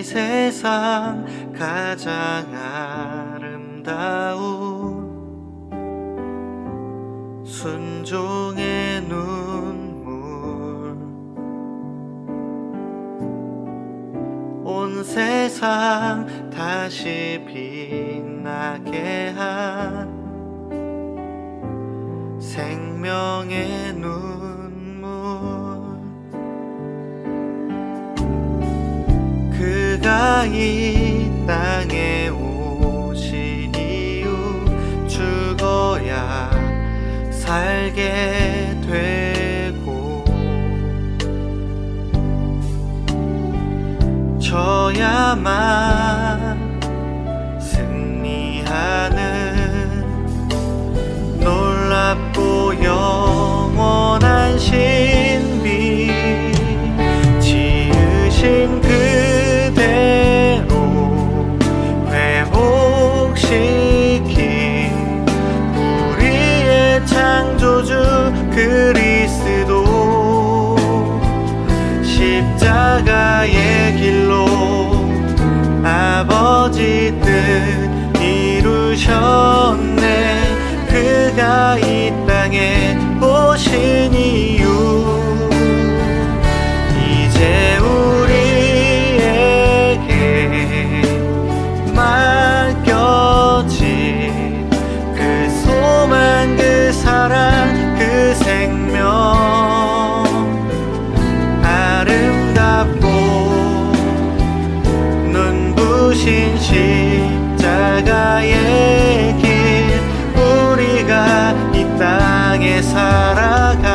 세상 가장 아름다운 순종의 눈물, 온 세상 다시 빛나게 한 생명의 눈물, 그가 이 땅에 오신 이유 죽어야 살게 되고 져야만 승리하는 놀랍고 영원한 신비, 지으신 그대로 회복시킨 우리의 창조주 그리스도, 십자가의 길로 아버지 뜻 이루셨네. 그가 이 땅에 오신 이유, 이제 우리에게 맡겨진 그 소망, 그 사랑, 그 생명, 아름답고 눈부신 십자가의 길, 우리가 이 땅에 살아갈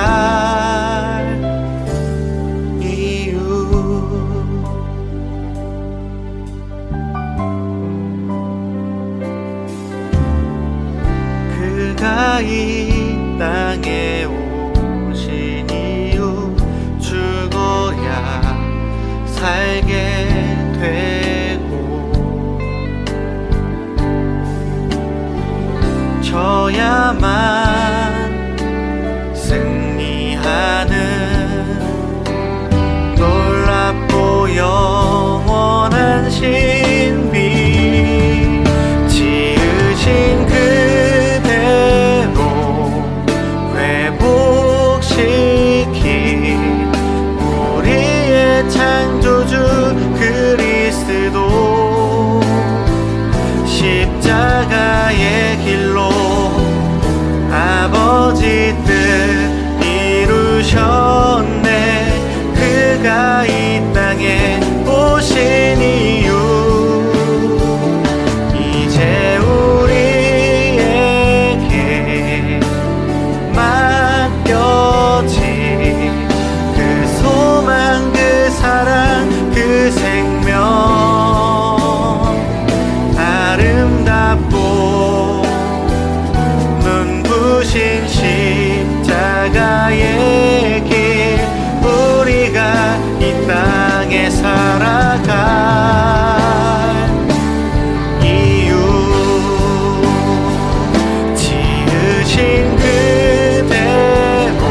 이유. 그가 이 땅에 오신 이유, 죽어야 살게 되고 져야만 승리하는 놀랍고 영원한 신비, 지으신 그대로 회복시킨 우리의 창조주 그리스도, 십자가의 길로 아버지 뜻 이루셨네. 그가 이 땅에 오신 이유, 이제 우리에게 맡겨진 그 소망, 그 사랑, 그 생명, 아름답고 눈부신 십자가의 길, 우리가 이 땅에 살아갈 이유, 지으신 그대로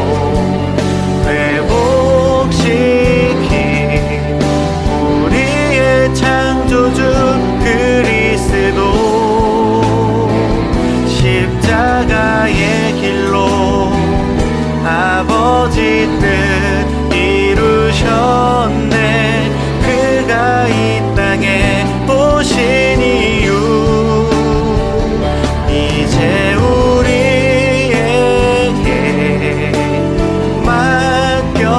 회복시킨 우리의 창조주 그리스도, 십자가의 길로 아버지 뜻 이루셨네. 그가 이 땅에 오신 이유, 이제 우리에게 맡겨진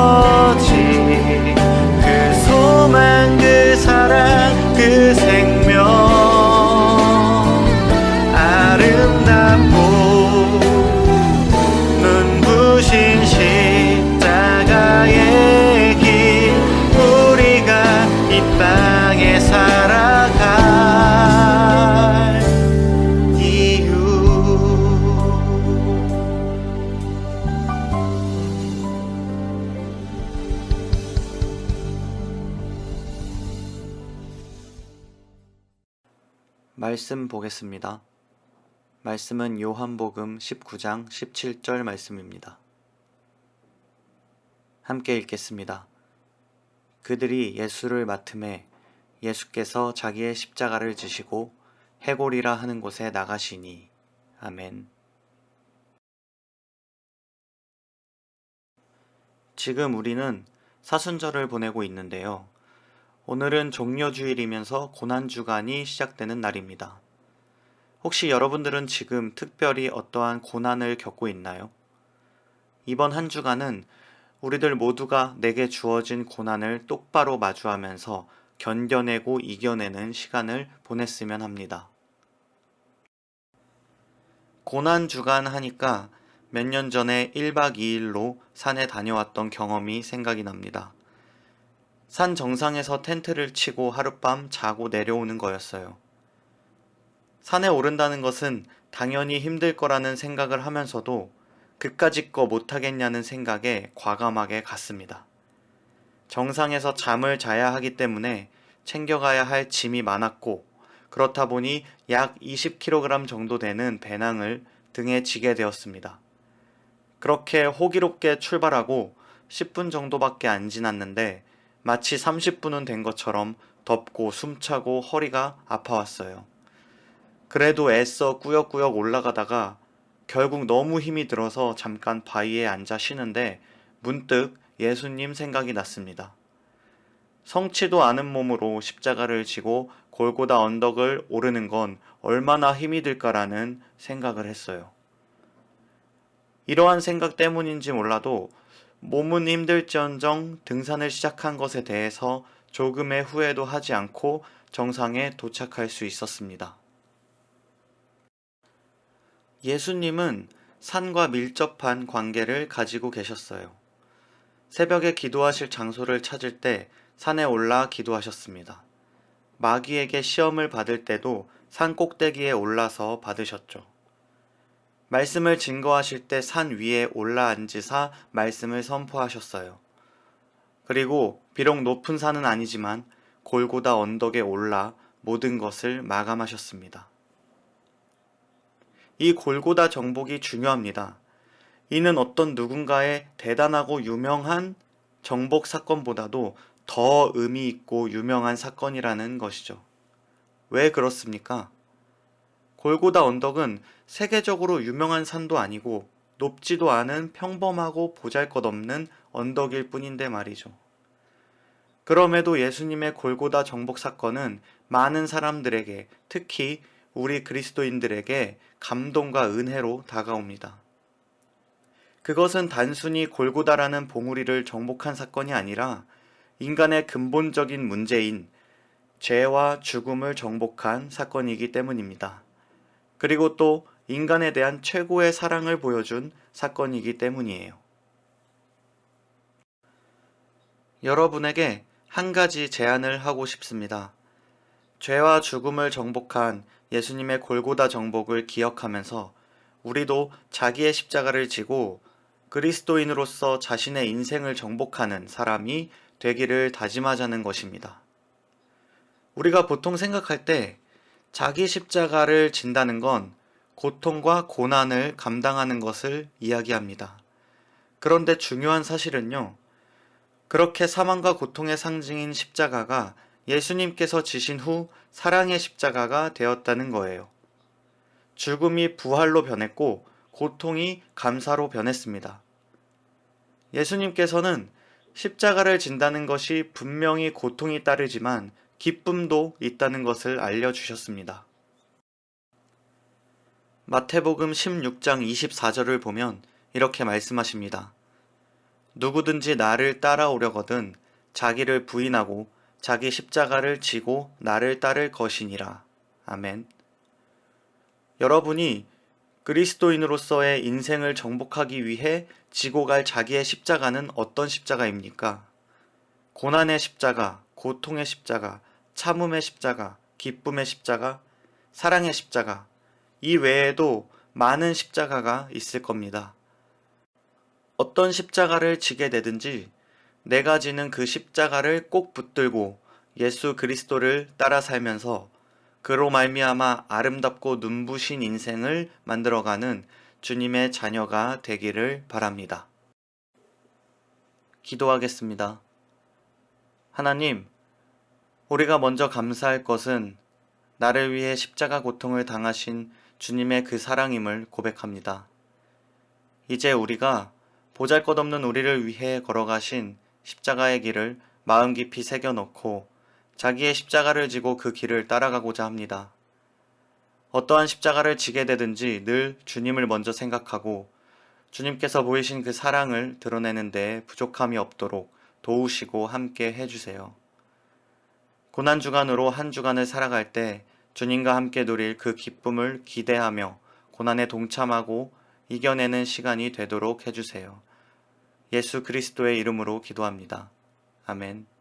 그 소망, 그 사랑, 그 생명, 아름답고 눈부신 십자가의 길, 우리가 이 땅에 살아갈 이유. 말씀 보겠습니다. 말씀은 요한복음 19장 17절 말씀입니다. 함께 읽겠습니다. 그들이 예수를 맡음에 예수께서 자기의 십자가를 지시고 해골이라 하는 곳에 나가시니. 아멘. 지금 우리는 사순절을 보내고 있는데요. 오늘은 종려주일이면서 고난주간이 시작되는 날입니다. 혹시 여러분들은 지금 특별히 어떠한 고난을 겪고 있나요? 이번 한 주간은 우리들 모두가 내게 주어진 고난을 똑바로 마주하면서 견뎌내고 이겨내는 시간을 보냈으면 합니다. 고난주간 하니까 몇 년 전에 1박 2일로 산에 다녀왔던 경험이 생각이 납니다. 산 정상에서 텐트를 치고 하룻밤 자고 내려오는 거였어요. 산에 오른다는 것은 당연히 힘들 거라는 생각을 하면서도 그까짓 거 못하겠냐는 생각에 과감하게 갔습니다. 정상에서 잠을 자야 하기 때문에 챙겨가야 할 짐이 많았고, 그렇다 보니 약 20kg 정도 되는 배낭을 등에 지게 되었습니다. 그렇게 호기롭게 출발하고 10분 정도밖에 안 지났는데 마치 30분은 된 것처럼 덥고 숨차고 허리가 아파왔어요. 그래도 애써 꾸역꾸역 올라가다가 결국 너무 힘이 들어서 잠깐 바위에 앉아 쉬는데 문득 예수님 생각이 났습니다. 성치도 않은 몸으로 십자가를 지고 골고다 언덕을 오르는 건 얼마나 힘이 들까라는 생각을 했어요. 이러한 생각 때문인지 몰라도 몸은 힘들지언정 등산을 시작한 것에 대해서 조금의 후회도 하지 않고 정상에 도착할 수 있었습니다. 예수님은 산과 밀접한 관계를 가지고 계셨어요. 새벽에 기도하실 장소를 찾을 때 산에 올라 기도하셨습니다. 마귀에게 시험을 받을 때도 산 꼭대기에 올라서 받으셨죠. 말씀을 증거하실 때 산 위에 올라앉으사 말씀을 선포하셨어요. 그리고 비록 높은 산은 아니지만 골고다 언덕에 올라 모든 것을 마감하셨습니다. 이 골고다 정복이 중요합니다. 이는 어떤 누군가의 대단하고 유명한 정복 사건보다도 더 의미 있고 유명한 사건이라는 것이죠. 왜 그렇습니까? 골고다 언덕은 세계적으로 유명한 산도 아니고 높지도 않은 평범하고 보잘것없는 언덕일 뿐인데 말이죠. 그럼에도 예수님의 골고다 정복 사건은 많은 사람들에게, 특히 우리 그리스도인들에게 감동과 은혜로 다가옵니다. 그것은 단순히 골고다라는 봉우리를 정복한 사건이 아니라 인간의 근본적인 문제인 죄와 죽음을 정복한 사건이기 때문입니다. 그리고 또 인간에 대한 최고의 사랑을 보여준 사건이기 때문이에요. 여러분에게 한 가지 제안을 하고 싶습니다. 죄와 죽음을 정복한 예수님의 골고다 정복을 기억하면서 우리도 자기의 십자가를 지고 그리스도인으로서 자신의 인생을 정복하는 사람이 되기를 다짐하자는 것입니다. 우리가 보통 생각할 때 자기 십자가를 진다는 건 고통과 고난을 감당하는 것을 이야기합니다. 그런데 중요한 사실은요, 그렇게 사망과 고통의 상징인 십자가가 예수님께서 지신 후 사랑의 십자가가 되었다는 거예요. 죽음이 부활로 변했고 고통이 감사로 변했습니다. 예수님께서는 십자가를 진다는 것이 분명히 고통이 따르지만 기쁨도 있다는 것을 알려주셨습니다. 마태복음 16장 24절을 보면 이렇게 말씀하십니다. 누구든지 나를 따라오려거든 자기를 부인하고 자기 십자가를 지고 나를 따를 것이니라. 아멘. 여러분이 그리스도인으로서의 인생을 정복하기 위해 지고 갈 자기의 십자가는 어떤 십자가입니까? 고난의 십자가, 고통의 십자가, 참음의 십자가, 기쁨의 십자가, 사랑의 십자가, 이 외에도 많은 십자가가 있을 겁니다. 어떤 십자가를 지게 되든지 내가 지는 그 십자가를 꼭 붙들고 예수 그리스도를 따라 살면서 그로 말미암아 아름답고 눈부신 인생을 만들어가는 주님의 자녀가 되기를 바랍니다. 기도하겠습니다. 하나님, 우리가 먼저 감사할 것은 나를 위해 십자가 고통을 당하신 주님의 그 사랑임을 고백합니다. 이제 우리가 보잘것없는 우리를 위해 걸어가신 십자가의 길을 마음 깊이 새겨넣고 자기의 십자가를 지고 그 길을 따라가고자 합니다. 어떠한 십자가를 지게 되든지 늘 주님을 먼저 생각하고 주님께서 보이신 그 사랑을 드러내는 데 부족함이 없도록 도우시고 함께 해주세요. 고난주간으로 한 주간을 살아갈 때 주님과 함께 누릴 그 기쁨을 기대하며 고난에 동참하고 이겨내는 시간이 되도록 해주세요. 예수 그리스도의 이름으로 기도합니다. 아멘.